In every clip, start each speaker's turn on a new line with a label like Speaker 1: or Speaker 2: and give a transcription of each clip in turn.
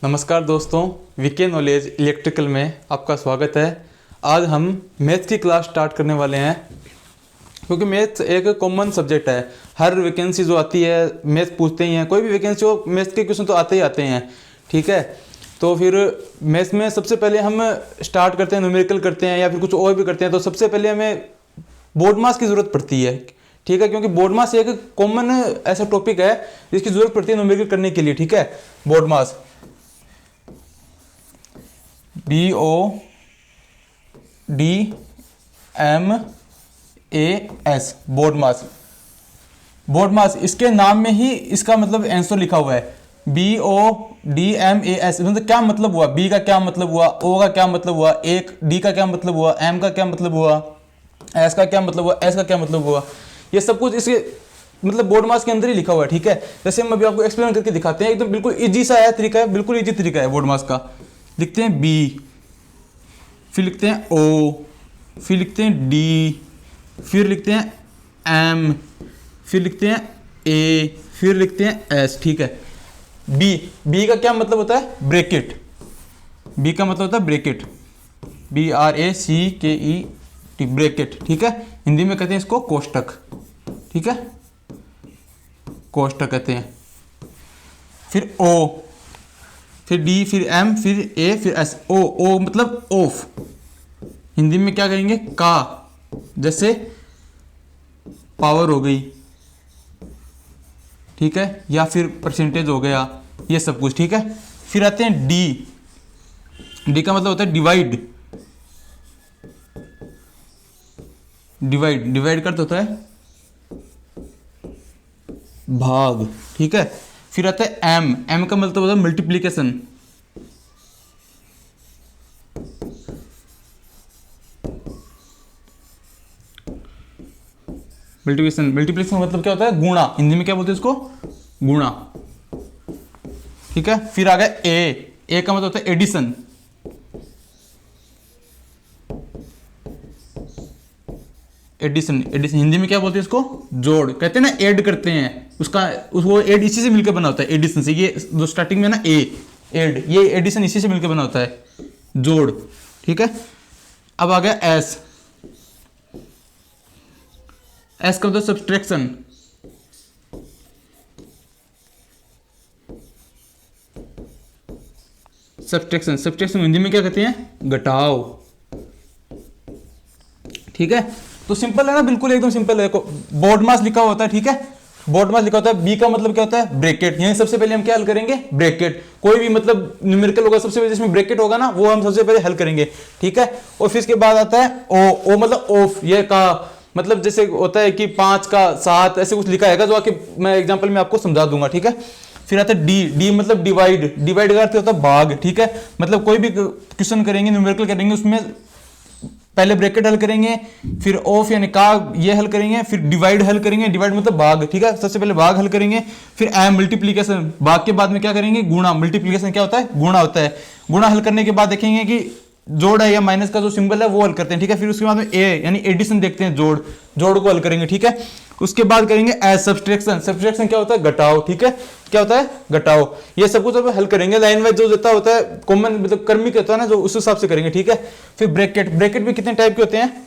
Speaker 1: नमस्कार दोस्तों, VK knowledge electrical में आपका स्वागत है। आज हम मैथ की क्लास स्टार्ट करने वाले हैं क्योंकि मैथ एक कॉमन सब्जेक्ट है। हर वैकेंसी जो आती है मैथ पूछते ही हैं, कोई भी वैकेंसी हो मैथ के क्वेश्चन तो आते ही आते हैं। ठीक है, तो फिर मैथ में सबसे पहले हम स्टार्ट करते हैं, न्यूमेरिकल करते हैं या फिर कुछ और भी करते हैं। तो सबसे पहले हमें बोर्ड मास की ज़रूरत पड़ती है। ठीक है, क्योंकि बोर्ड मास एक कॉमन ऐसा टॉपिक है जिसकी ज़रूरत पड़ती है न्यूमेरिकल करने के लिए। ठीक है, बोर्ड मास BODMAS बोर्ड मास। बोर्ड मास इसके नाम में ही इसका मतलब आंसर लिखा हुआ है BODMAS। मतलब क्या मतलब हुआ, B का क्या मतलब हुआ, O का क्या मतलब हुआ, एक D का क्या मतलब हुआ, M का क्या मतलब हुआ, S का क्या मतलब हुआ, S का क्या मतलब हुआ, ये सब कुछ इसके मतलब बोर्ड मास के अंदर ही लिखा हुआ है। ठीक है, जैसे हम अभी आपको एक्सप्लेन करके दिखाते हैं, एकदम बिल्कुल इजी सा है तरीका है, बिल्कुल इजी तरीका है बोर्ड मास का। लिखते हैं B, फिर लिखते हैं O, फिर लिखते हैं D, फिर लिखते हैं M, फिर लिखते हैं A, फिर लिखते हैं S। ठीक है, B का क्या मतलब होता है, ब्रैकेट। B का मतलब होता है ब्रैकेट, BRACKET, ब्रैकेट। ठीक है, हिंदी में कहते हैं इसको कोष्टक। ठीक है, कोष्टक कहते हैं। फिर O, फिर D, फिर M, फिर A, फिर S। O मतलब ऑफ, हिंदी में क्या कहेंगे, का। जैसे पावर हो गई, ठीक है, या फिर परसेंटेज हो गया, ये सब कुछ। ठीक है, फिर आते हैं D का मतलब होता है डिवाइड। डिवाइड करते होता है भाग। ठीक है, फिर आता है M का मतलब होता है मल्टीप्लीकेशन। मल्टीप्लीकेशन मतलब क्या होता है, गुणा। हिंदी में क्या बोलते हैं इसको, गुणा। ठीक है, फिर आ गया A का मतलब होता है एडिशन। एडिशन हिंदी में क्या बोलते हैं इसको, जोड़। कहते हैं ना ऐड करते हैं, वो ऐड इसी से मिलकर बना होता है, एडिशन से। ये जो स्टार्टिंग में ना ऐड, ये एडिशन इसी से मिलकर बना होता है, जोड़। ठीक है, अब आ गया S का मतलब सब्सट्रैक्शन। सब्सट्रैक्शन हिंदी में क्या कहते हैं, घटाव। ठीक है, तो सिंपल है ना, बिल्कुल एकदम सिंपल है। बोर्ड मास लिखा होता है। ठीक है, बोर्ड मास लिखा होता है। B का मतलब क्या होता है, ब्रैकेट। यहीं सबसे पहले हम क्या हल करेंगे, ब्रैकेट। कोई भी मतलब न्यूमेरिकल होगा, सबसे पहले जिसमें ब्रैकेट होगा ना, वो हम सबसे पहले हल करेंगे। ठीक है, और फिर इसके बाद आता है O मतलब ऑफ। ये का मतलब जैसे होता है कि 5 का 7 ऐसे कुछ लिखा है, जो आके मैं एग्जांपल में आपको समझा दूंगा। ठीक है, फिर आता है D मतलब डिवाइड का अर्थ होता है भाग। ठीक है, मतलब कोई भी क्वेश्चन करेंगे, न्यूमेरिकल करेंगे, उसमें पहले ब्रैकेट हल करेंगे, फिर ऑफ यानी का ये हल करेंगे, फिर डिवाइड हल करेंगे। डिवाइड मतलब भाग। ठीक है, सबसे पहले भाग हल करेंगे, फिर M मल्टीप्लीकेशन। भाग के बाद में क्या करेंगे, गुणा। मल्टीप्लीकेशन क्या होता है, गुणा होता है। गुणा हल करने के बाद देखेंगे कि जोड़ है या माइनस का जो सिंबल है वो हल करते हैं। ठीक है, फिर उसके बाद में A यानी एडिशन देखते हैं, जोड़ को हल करेंगे। ठीक है, उसके बाद करेंगे एस सब्सट्रैक्शन क्या होता है, घटाव। ठीक है, क्या होता है, घटाव। ये सब कुछ हल करेंगे लाइन वाइज, जो देता होता है कॉमन मतलब कर्मिक होता है ना, जो उस हिसाब से करेंगे। ठीक है, फिर ब्रैकेट भी कितने टाइप के होते हैं,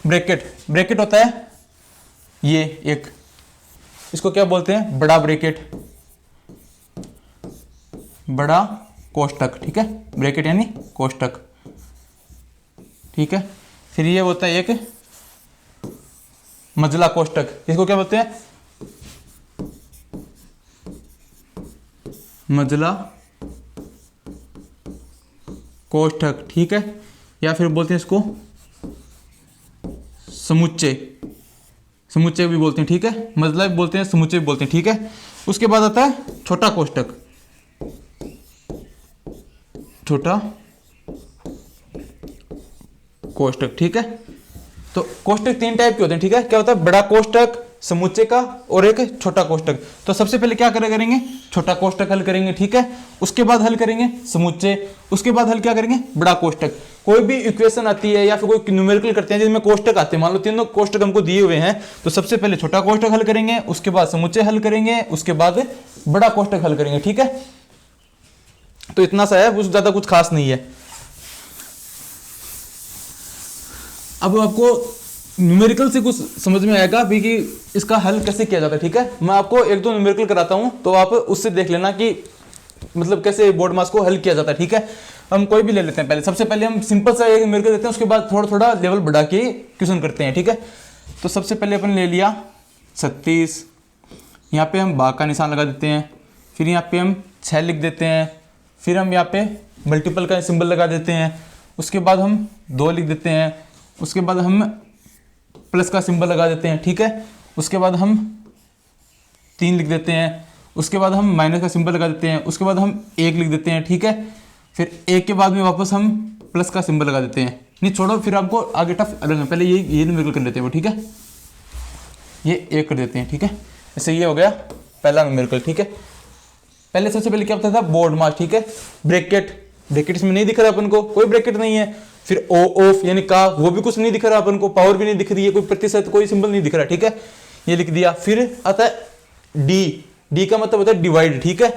Speaker 1: ब्रैकेट होता है ये एक, इसको क्या बोलते हैं, बड़ा ब्रैकेट, बड़ा कोष्टक। ठीक है, ब्रैकेट यानी कोष्टक। ठीक है, फिर ये होता है एक मजला कोष्टक, इसको क्या बोलते हैं, मजला कोष्टक। ठीक है, या फिर बोलते हैं इसको समुच्चय भी बोलते हैं। ठीक है, मजला भी बोलते हैं, समुच्चय भी बोलते हैं। ठीक है, उसके बाद आता है छोटा कोष्टक, ठीक है, तो कोष्टक 3 टाइप के होते हैं। ठीक है, क्या होता है, बड़ा कोष्टक, समुच्चय का, और एक छोटा कोष्टक। तो सबसे पहले क्या करेंगे, छोटा कोष्टक हल करेंगे। ठीक है, उसके बाद हल करेंगे समुच्चय, उसके बाद हल क्या करेंगे, बड़ा कोष्टक। कोई भी इक्वेशन आती है या फिर कोई न्यूमेरिकल करते हैं जिसमें कोष्टक आते हैं, मान लो तीनों कोष्टक हमको दिए हुए हैं, तो सबसे पहले छोटा कोष्टक हल करेंगे, उसके बाद समुच्चय हल करेंगे, उसके बाद बड़ा कोष्टक हल करेंगे। ठीक है, तो इतना सा है, कुछ ज़्यादा कुछ खास नहीं है। अब आपको न्यूमेरिकल से कुछ समझ में आएगा भी कि इसका हल कैसे किया जाता है, ठीक है। मैं आपको एक दो न्यूमेरिकल कराता हूँ, तो आप उससे देख लेना कि मतलब कैसे बोर्ड मास को हल किया जाता है, ठीक है। हम कोई भी ले लेते हैं। पहले सबसे पहले हम सिंपल सा एक न्यूमेरिकल देते हैं, उसके बाद थोड़ा थोड़ा लेवल बढ़ा के क्वेश्चन करते हैं, ठीक है। तो सबसे पहले अपन ले लिया 36, यहाँ पे हम भाग का निशान लगा देते हैं, फिर यहाँ पे हम 6 लिख देते हैं, फिर हम यहाँ पे मल्टीपल का सिंबल लगा देते हैं, उसके बाद हम 2 लिख देते हैं, उसके बाद हम प्लस का सिंबल लगा देते हैं, ठीक है। उसके बाद हम 3 लिख देते हैं, उसके बाद हम माइनस का सिंबल लगा देते हैं, उसके बाद हम 1 लिख देते हैं, ठीक है। फिर 1 के बाद में वापस हम प्लस का सिंबल लगा देते हैं। नहीं छोड़ो, फिर आपको आगे टफ अलग है, पहले ये न्यूमेरिकल कर लेते हैं वो, ठीक है। ये 1 कर देते हैं, ठीक है। ऐसे ये हो गया पहला न्यूमेरिकल, ठीक है। पहले सबसे पहले क्या होता था, बोर्ड मास, ठीक है। ब्रैकेट इसमें नहीं दिख रहा अपन को, कोई ब्रैकेट नहीं है। फिर ओ ऑफ यानी का, वो भी कुछ नहीं दिख रहा अपन को, पावर भी नहीं दिख रही है, कोई प्रतिशत कोई सिंबल नहीं दिख रहा, ठीक है। ये लिख दिया। फिर आता है डी का मतलब होता है डिवाइड, ठीक है।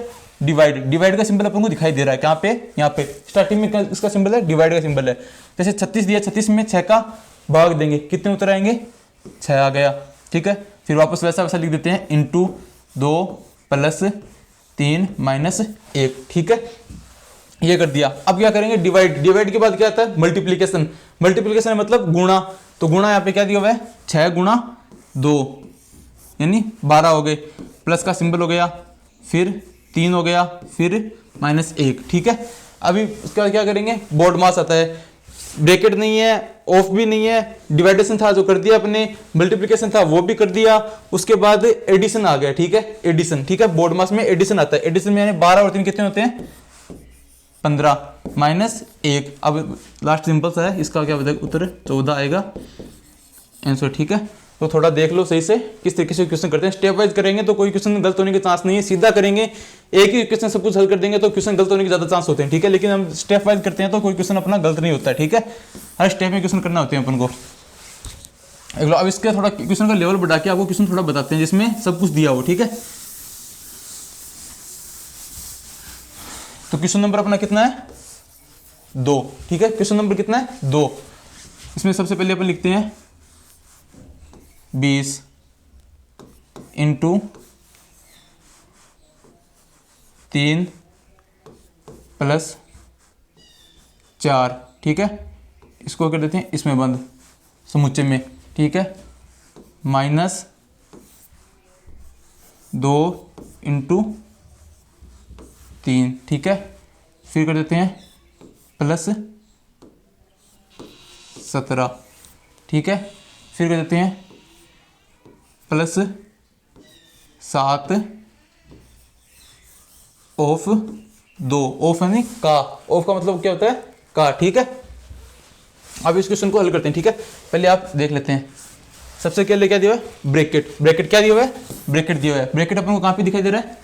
Speaker 1: डिवाइड का सिंबल अपन को दिखाई दे रहा है कहाँ पे, यहाँ पे स्टार्टिंग में इसका सिंबल है, डिवाइड का सिंबल है। जैसे 36 दिया, 36 में 6 का भाग देंगे, कितने उत्तर आएंगे, 6 आ गया, ठीक है। फिर वापस वैसा लिख देते हैं, इंटू 2 प्लस 3 माइनस 1, ठीक है। ये कर दिया। अब क्या करेंगे, डिवाइड के बाद क्या आता है, मल्टीप्लीकेशन मतलब गुणा। तो गुणा यहाँ पे क्या दिया हुआ है, 6 गुणा 2 यानी 12 हो गए, प्लस का सिंबल हो गया, फिर 3 हो गया, फिर माइनस 1, ठीक है। अभी उसके बाद क्या करेंगे, बोर्ड मास आता है, ब्रैकेट नहीं है, ऑफ भी नहीं है, डिवाइडेशन था जो कर दिया अपने, मल्टीप्लिकेशन था वो भी कर दिया, उसके बाद एडिशन आ गया, ठीक है। एडिशन, ठीक है, बोर्ड मास में एडिशन आता है। एडिशन में यानी 12 और 3 कितने होते हैं, 15 माइनस 1। अब लास्ट सिंपल सा है, इसका क्या बताएगा, उत्तर 14 आएगा आंसर, ठीक है। तो थोड़ा देख लो सही से किस तरीके से क्वेश्चन करते हैं। स्टेप वाइज करेंगे तो कोई क्वेश्चन गलत होने के चांस नहीं है, सीधा करेंगे एक ही क्वेश्चन सब कुछ हल कर देंगे तो क्वेश्चन गलत होने के ज्यादा चांस होते हैं, ठीक है। लेकिन हम स्टेप वाइज करते हैं तो कोई क्वेश्चन अपना गलत नहीं होता है, ठीक है। हर स्टेप में क्वेश्चन करना होते हैं अपन को। अब इसके थोड़ा क्वेश्चन का लेवल बढ़ा के आपको क्वेश्चन थोड़ा बताते हैं जिसमें सब कुछ दिया हो, ठीक है। तो क्वेश्चन नंबर अपना कितना है, 2, ठीक है। क्वेश्चन नंबर कितना है, 2। इसमें सबसे पहले अपन लिखते हैं 20 इंटू 3 प्लस 4, ठीक है। इसको कर देते हैं इसमें बंद समुच्चय में, ठीक है। माइनस 2 इंटू 3, ठीक है। फिर कर देते हैं प्लस 17, ठीक है। फिर कर देते हैं प्लस 7 ऑफ 2, ऑफ है नहीं का, ऑफ का मतलब क्या होता है, का, ठीक है। अब इस क्वेश्चन को हल करते हैं, ठीक है। पहले आप देख लेते हैं, सबसे पहले क्या दिया हुआ है, ब्रैकेट क्या दिया हुआ है, ब्रैकेट दिया हुआ है। ब्रैकेट अपन को कहाँ पे दिखाई दे रहा है,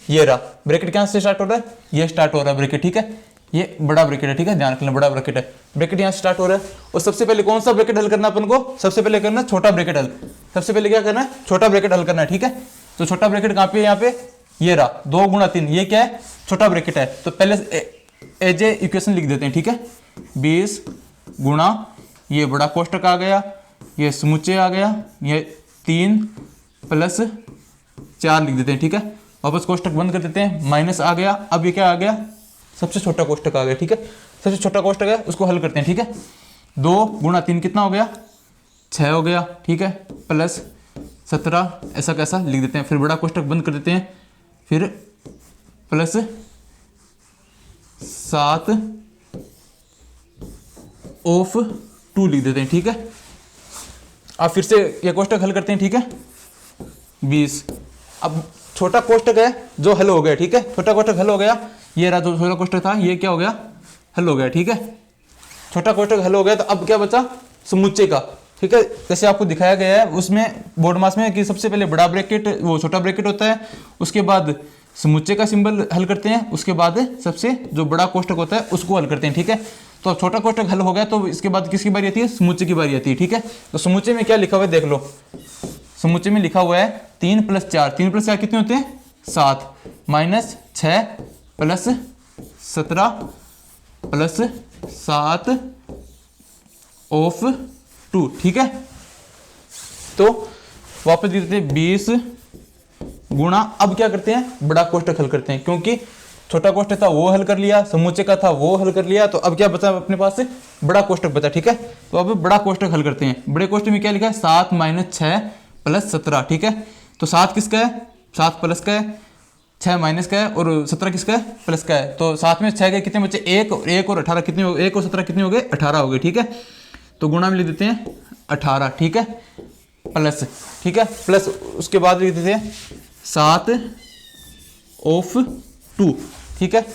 Speaker 1: ये रहा। ब्रैकेट कहाँ से स्टार्ट हो रहा है, ये स्टार्ट हो रहा है ब्रैकेट, ठीक है। ये बड़ा ब्रैकेट है, ठीक है, ध्यान रखना, बड़ा ब्रैकेट है। ब्रैकेट यहाँ स्टार्ट हो रहा है और सबसे पहले कौन सा ब्रैकेट हल करना अपन को, सबसे पहले करना छोटा ब्रैकेट हल। सबसे पहले क्या करना है, छोटा ब्रैकेट हल करना है, ठीक है। तो छोटा ब्रैकेट कहाँ पे, यहाँ पे ये रहा, 2 गुणा 3, ये क्या है, छोटा ब्रैकेट है। तो पहले एज ए इक्वेशन लिख देते हैं, ठीक है। 20 गुणा ये बड़ा कोष्टक आ गया, ये समुच्चय आ गया, ये 3 प्लस 4 लिख देते हैं, ठीक है। वापस कोष्टक बंद कर देते हैं, माइनस आ गया। अब ये क्या आ गया, सबसे छोटा कोष्टक आ गया, ठीक है। सबसे छोटा कोष्टक है उसको हल करते हैं, ठीक है। 2 गुणा 3 कितना हो गया, 6 हो गया, ठीक है। प्लस 17 ऐसा कैसा लिख देते हैं, फिर बड़ा कोष्टक बंद कर देते हैं, फिर प्लस 7 ऑफ 2 लिख देते हैं, ठीक है। अब फिर से ये कोष्टक हल करते हैं, ठीक है। 20, अब छोटा कोष्टक है जो हल हो गया, ठीक है। छोटा कोष्टक हल हो गया, ये रहा जो छोटा कोष्टक था, ये क्या हो गया, हल हो गया, ठीक है। छोटा कोष्टक हल हो गया, तो अब क्या बचा, समुच्चय का, ठीक है। जैसे आपको दिखाया गया है उसमें बोर्ड मास में कि सबसे पहले बड़ा ब्रैकेट, वो छोटा ब्रैकेट होता है, उसके बाद समुच्चय का सिंबल हल करते हैं, उसके बाद सबसे जो बड़ा कोष्टक होता है उसको हल करते हैं, ठीक है। तो अब छोटा कोष्टक हल हो गया, तो इसके बाद किसकी बारी आती है, समुच्चय की बारी आती है, ठीक है। तो समुच्चय में क्या लिखा हुआ है देख लो, समुच्चय में लिखा हुआ है 3 प्लस 4, 3 प्लस 4 कितने होते हैं, 7, माइनस 6 प्लस 17 प्लस 7 ऑफ 2, ठीक है। तो वापस लिख देते हैं 20 गुणा, अब क्या करते हैं, बड़ा कोष्टक हल करते हैं, क्योंकि छोटा कोष्टक था वो हल कर लिया, समुच्चय का था वो हल कर लिया, तो अब क्या बचा अपने पास से, बड़ा कोष्टक बचा, ठीक है। तो अब बड़ा कोष्टक हल करते हैं। बड़े कोष्टक में क्या लिखा है, 7 - 6 प्लस 17, ठीक है। तो 7 किसका है, 7 प्लस का है, 6 माइनस का है, और 17 किसका है, प्लस का है। तो 7 में 6 के कितने बचे, 1 और 18 कितने हो गए, 1 और 17 कितने हो गए, 18 हो गए, ठीक है। तो गुणा में लिख देते हैं 18, ठीक है, प्लस, ठीक है, प्लस उसके बाद लिख देते हैं 7 ऑफ 2, ठीक है।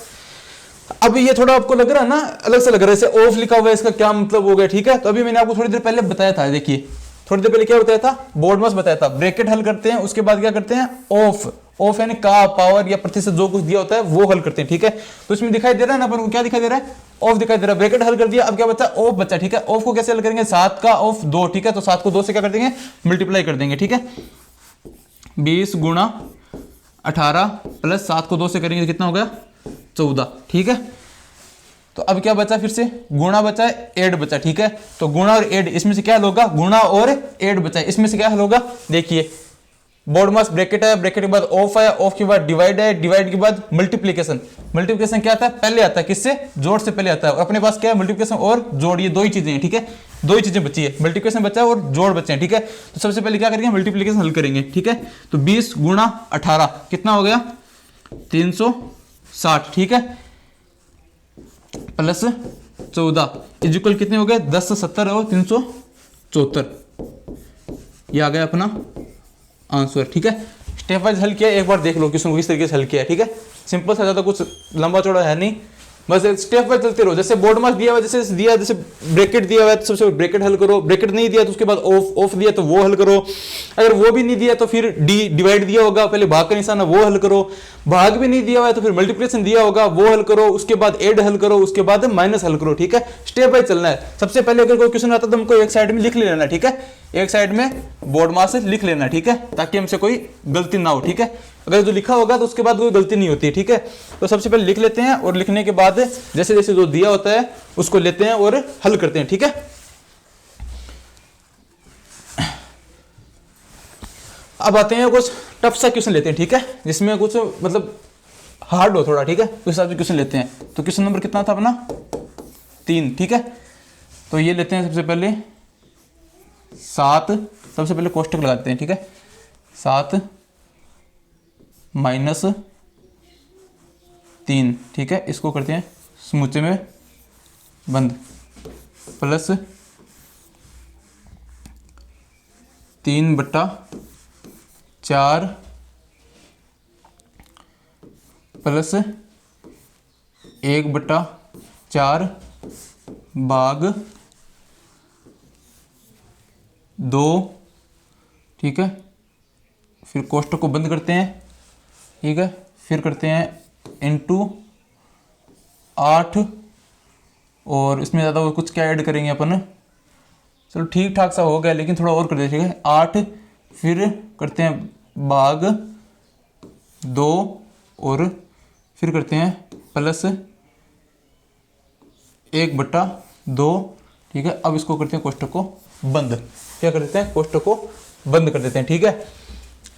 Speaker 1: अब ये थोड़ा आपको लग रहा है ना, अलग से लग रहा है, जैसे ऑफ लिखा हुआ है, इसका क्या मतलब हो गया, ठीक है। तो अभी मैंने आपको थोड़ी देर पहले बताया था, देखिए थोड़ी देर पहले क्या बताया था, बोर्ड मास बताया था, ब्रैकेट हल करते हैं, उसके बाद क्या करते हैं, ऑफ, ऑफ यानी का, पावर या प्रतिशत जो कुछ दिया होता है वो हल करते हैं, ठीक है। तो इसमें दिखाई दे रहा है ना अपन को, क्या दिखाई दे रहा है, ऑफ दिखाई दे रहा है, ब्रैकेट हल कर दिया, अब क्या बचा, ऑफ बचा, ठीक है। ऑफ को कैसे हल करेंगे, 7 का ऑफ 2, ठीक है। तो 7 को 2 से क्या कर देंगे, मल्टीप्लाई कर देंगे, ठीक है। 20 गुणा 18 प्लस 7 को 2 से करेंगे कितना हो गया, 14, ठीक है। तो अब क्या बचा, फिर से गुणा बचा है, ऐड बचा, ठीक है। तो गुणा और ऐड, इसमें से क्या हल होगा, गुणा और ऐड बचा है, इसमें से क्या हल होगा, देखिए बोर्ड मास ब्रैकेट है, ब्रैकेट के बाद ऑफ है, ऑफ के बाद डिवाइड है, डिवाइड के बाद मल्टीप्लिकेशन, मल्टीप्लिकेशन क्या आता है, पहले आता है, किससे, जोड़ से पहले आता है। और अपने पास क्या है, मल्टीप्लिकेशन और जोड़, ये दो ही चीजें हैं, ठीक है, दो ही चीजें बची है, मल्टीप्लिकेशन बचा है और जोड़ बचे हैं, ठीक है। तो सबसे पहले क्या करेंगे, मल्टीप्लिकेशन हल करेंगे, ठीक है। तो 20 गुणा 18 कितना हो गया, 360, ठीक है, प्लस 14 इक्वल कितने हो गए, 10 70 और 374, ये आ गया अपना आंसर, ठीक है। स्टेप वाइज हल किया, एक बार देख लो क्वेश्चन को किस तरीके से हल किया है, ठीक है। सिंपल सा, ज्यादा कुछ लंबा चौड़ा है नहीं, बस स्टेप वाइज चलते रहो। जैसे बोर्ड मास दिया हुआ, जैसे ब्रैकेट दिया हुआ है तो सबसे ब्रैकेट हल करो, ब्रैकेट नहीं दिया तो उसके बाद ऑफ दिया तो वो हल करो, अगर वो भी नहीं दिया तो फिर डिवाइड दिया होगा, पहले भाग का निशान है वो हल करो, भाग भी नहीं दिया हुआ है तो फिर मल्टीप्लिकेशन दिया होगा वो हल करो, उसके बाद ऐड हल करो, उसके बाद माइनस हल करो, ठीक है। स्टेप वाइज चलना है। सबसे पहले अगर कोई क्वेश्चन आता है तो हमको एक साइड में लिख लेना, ठीक है, एक साइड में बोर्ड मास लिख लेना, ठीक है, ताकि हमसे कोई गलती ना हो, ठीक है। अगर जो लिखा होगा तो उसके बाद कोई गलती नहीं होती है, ठीक है। तो सबसे पहले लिख लेते हैं, और लिखने के बाद जैसे जैसे जो दिया होता है उसको लेते हैं और हल करते हैं, ठीक है। अब आते हैं कुछ टफ सा क्वेश्चन लेते हैं, ठीक है, जिसमें कुछ मतलब हार्ड हो थोड़ा, ठीक है, उस हिसाब से क्वेश्चन लेते हैं। तो क्वेश्चन नंबर कितना था अपना, 3, ठीक है। तो ये लेते हैं सबसे पहले 7, सबसे पहले कोष्टक लगाते हैं, ठीक है, 7 माइनस 3, ठीक है, इसको करते हैं समुच्चय में बंद, प्लस 3/4 प्लस 1/4 भाग 2, ठीक है। फिर कोष्टक को बंद करते हैं, ठीक है, फिर करते हैं इंटू 8, और इसमें ज़्यादा और कुछ क्या ऐड करेंगे अपन, चलो ठीक ठाक सा हो गया, लेकिन थोड़ा और कर देते हैं, 8, फिर करते हैं भाग 2, और फिर करते हैं प्लस 1/2, ठीक है। अब इसको करते हैं कोष्टक को बंद, क्या कर देते हैं, कोष्टक को बंद कर देते हैं, ठीक है।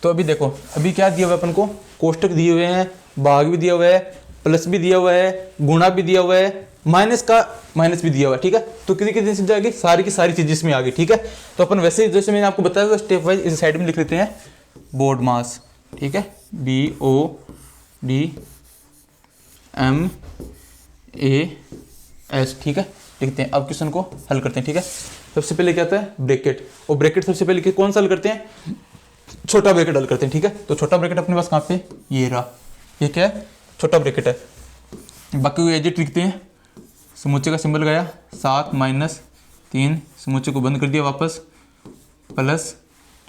Speaker 1: तो अभी देखो, अभी क्या दिया हुआ है अपन को, कोष्टक दिए हुए हैं, भाग भी दिया हुआ है, प्लस भी दिया हुआ है, गुणा भी दिया हुआ है, माइनस का माइनस भी दिया हुआ है, ठीक है। तो किसी किसी चीज आ गई, सारी की सारी चीज इसमें आ गई, ठीक है। तो अपन वैसे जैसे मैंने आपको बताया था स्टेप वाइज इस साइड में लिख लेते हैं बोर्ड मास, ठीक है, BODMAS, ठीक है, लिखते हैं। अब क्वेश्चन को हल करते हैं, ठीक है। सबसे पहले क्या आता है, ब्रैकेट, और ब्रैकेट सबसे पहले कौन सा हल करते हैं, छोटा ब्रैकेट हल करते हैं, ठीक है। तो छोटा ब्रैकेट अपने पास कहाँ पे, ये रहा, ये क्या है, छोटा ब्रैकेट है। बाकी को एजिट लिखते हैं, समुच्चय का सिंबल गया, 7 माइनस 3, समुच्चय को बंद कर दिया वापस, प्लस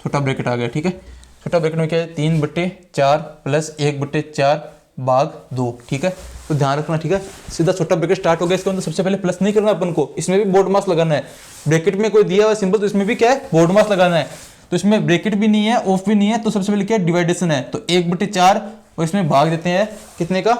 Speaker 1: छोटा ब्रैकेट आ गया, ठीक है। छोटा ब्रैकेट में क्या है, 3/4 प्लस 1/4 भाग 2, ठीक है। तो ध्यान रखना, ठीक है, सीधा छोटा ब्रैकेट स्टार्ट हो गया, इसके अंदर सबसे पहले प्लस नहीं करना अपन को, इसमें भी बोर्ड मास लगाना है। ब्रैकेट में कोई दिया हुआ सिंबल तो इसमें भी क्या है, बोर्ड मास लगाना है। तो इसमें ब्रैकेट भी नहीं है, ऑफ भी नहीं है, तो सबसे पहले क्या है, डिवाइडेशन है। तो 1/4, और इसमें भाग देते हैं कितने का,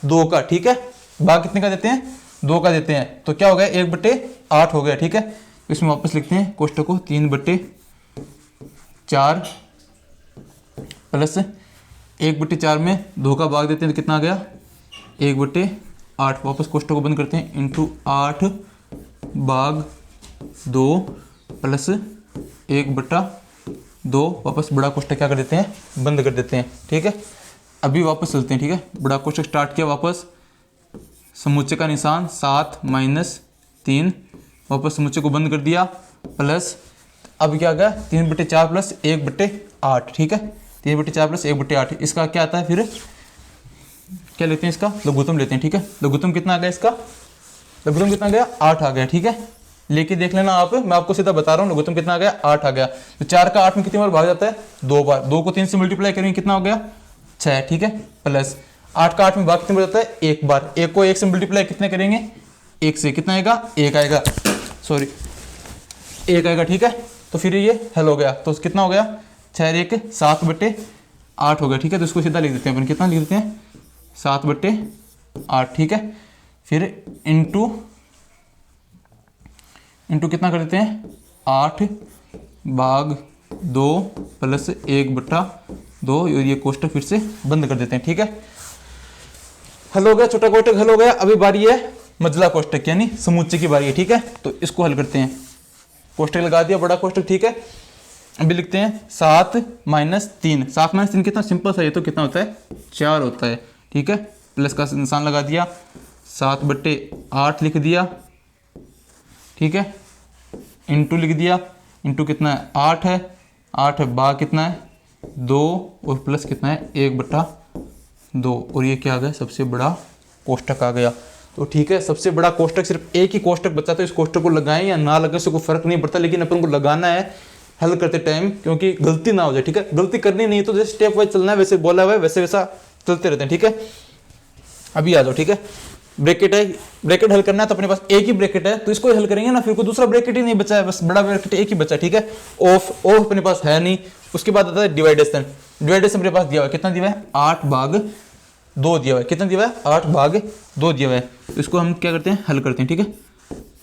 Speaker 1: 2 का, ठीक है। भाग कितने का देते हैं, 2 का देते हैं, तो क्या हो गया 1/8 हो गया, ठीक है। इसमें वापस लिखते हैं कोष्टक को 3/4 प्लस 1/4 में 2 का भाग देते हैं तो कितना आ गया 1/8। वापस कोष्टक को बंद करते हैं, इंटू 8 भाग 2 प्लस 1/2। वापस बड़ा कोष्टक क्या कर देते हैं, बंद कर देते हैं, ठीक है। अभी वापस चलते हैं, ठीक है। बड़ा कोष्टक स्टार्ट किया, वापस समुच्चय का निशान 7 - 3, वापस समुच्चय को बंद कर दिया, प्लस अब क्या आ गया 3/4 प्लस 1/8, ठीक है। 3/4 प्लस 1/8, इसका क्या आता है फिर, क्या लेते हैं, इसका लघुत्तम लेते हैं, ठीक है। लघुत्तम कितना आ गया, इसका लघुत्तम कितना आ गया 8 आ गया, ठीक है। लेके देख लेना आप, मैं आपको सीधा बता रहा हूँ लघुत्तम कितना आ गया 8 आ गया। तो 4 का 8 में कितनी बार भाग जाता है, 2 बार। 2 को 3 से मल्टीप्लाई करेंगे कितना हो गया 6, ठीक है। प्लस 8 का 8 में भाग कितने बार जाता है, 1 बार। 1 को 1 से मल्टीप्लाई कितने करेंगे, 1 से, कितना आएगा 1 आएगा, सॉरी 1 आएगा, ठीक है। तो फिर ये हल हो गया, तो कितना हो गया 6 1 7/8 हो गया, ठीक है। तो इसको सीधा लिख देते हैं अपन, कितना लिख देते हैं 7/8, ठीक है। फिर इंटू कितना कर देते हैं 8 भाग 2 प्लस 1/2, और ये कोष्टक फिर से बंद कर देते हैं, ठीक है। हल हो गया, छोटा कोष्टक हल हो गया। अभी बारी है मझला कोष्टक यानी समुच्चय की बारी है, ठीक है। तो इसको हल करते हैं, कोष्टक लगा दिया बड़ा कोष्टक, ठीक है। अभी लिखते हैं 7 - 3। 7 - 3 कितना सिंपल सा, ये तो कितना होता है 4 होता है, ठीक है। प्लस का निशान लगा दिया, 7/8 लिख दिया, ठीक है। इंटू लिख दिया, इंटू कितना है 8 है, 8 है, भाग कितना है 2, और प्लस कितना है 1/2, और ये क्या आ गया सबसे बड़ा कोष्टक आ गया। तो ठीक है, सबसे बड़ा कोष्टक सिर्फ एक ही कोष्टक बचा, तो इस कोष्टक को लगाएं या ना लगाएं उससे कोई फर्क नहीं पड़ता, लेकिन अपन को लगाना है हल करते टाइम, क्योंकि गलती ना हो जाए, ठीक है। गलती करनी नहीं है तो जैसे स्टेप वाइज चलना है, वैसे बोला हुआ है वैसे वैसा चलते रहते हैं, ठीक है। अभी आ जाओ, ठीक है। ब्रैकेट है, ब्रैकेट हल करना है तो अपने पास एक ही ब्रैकेट है, तो इसको हल करेंगे ना, फिर कोई दूसरा ब्रैकेट ही नहीं बचा है, बस बड़ा ब्रैकेट एक ही बचा, ठीक है। ऑफ अपने पास है नहीं। उसके बाद आता है डिवाइडेशन। डिवाइडेशन अपने पास दिया हुआ है, कितना दिया है 8/2 दिया हुआ है, कितना दिया हुआ है 8/2 दिया हुआ है। तो इसको हम क्या करते हैं, हल करते हैं, ठीक है।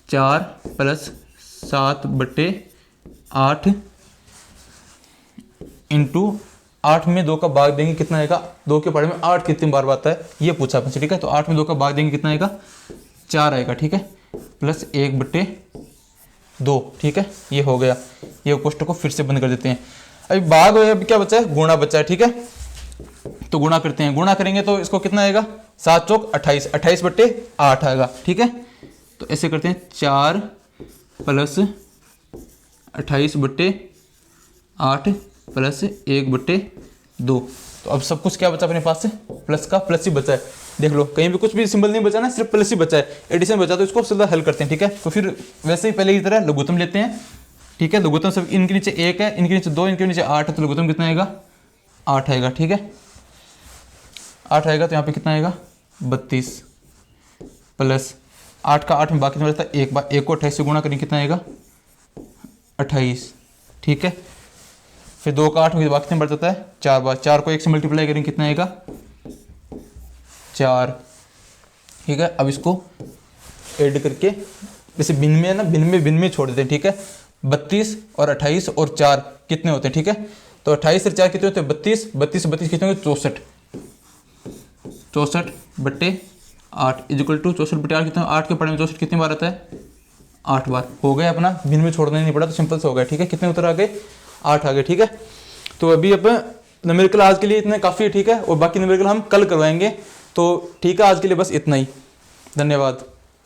Speaker 1: 4 + 7/8 इंटू 8 में 2 का भाग देंगे कितना आएगा, 2 के पढ़े में 8 कितनी बार आता है ये पूछा आपसे, ठीक है। तो 8 में 2 का भाग देंगे कितना आएगा 4 आएगा, ठीक है। प्लस 1/2, ठीक है। ये हो गया, ये कोष्टक को फिर से बंद कर देते हैं। अभी भाग हो गया, अभी क्या बचा है, गुणा बचा है, ठीक है। तो गुणा करते हैं, गुणा करेंगे तो इसको कितना आएगा 7 चौक 28, 28/8 आएगा, ठीक है। तो ऐसे करते हैं 4 + 28/8 प्लस 1/2। तो अब सब कुछ क्या बचा अपने पास से, प्लस का प्लस ही बचा है। देख लो कहीं भी कुछ भी सिंबल नहीं बचा ना, सिर्फ प्लस ही बचा है, एडिशन बचा। तो इसको सीधा हल करते हैं, ठीक है। तो फिर वैसे ही पहले की तरह लघुत्तम लेते हैं, ठीक है। लघुत्तम सब इनके नीचे 1 है, इनके नीचे 2, इनके नीचे 8 है, तो लघुत्तम कितना आएगा 8 आएगा, ठीक है। 8 आएगा तो यहाँ पे कितना आएगा 32 प्लस 8 का 8 में बाकी कितना बचता है 1 बार, 1 को 28 से गुणा करेंगे कितना आएगा 28, ठीक है। फिर 2 का 8 में बाकी कितना बढ़ जाता है 4 बार, 4 को 1 से मल्टीप्लाई करेंगे कितना आएगा 4, ठीक है। अब इसको ऐड करके जैसे भिन्न में है ना, भिन्न में छोड़ देते हैं, ठीक है। 32 और 28 और 4 कितने होते हैं, ठीक है। तो 28 और 4 कितने होते हैं 32, 32 32 कितने होते हैं 64, 64/8 इक्वल टू 64/8 कितना, 8 के पढ़े में 64 कितनी बार आता है 8 बार। हो गया अपना, भिन्न में छोड़ना नहीं पड़ा, तो सिंपल से हो गया, ठीक है। कितने उत्तर आ गए 8 आ गए, ठीक है। तो अभी अब न्यूमेरिकल आज के लिए इतने काफ़ी है, ठीक है। और बाकी न्यूमेरिकल हम कल करवाएंगे। तो ठीक है, आज के लिए बस इतना ही, धन्यवाद।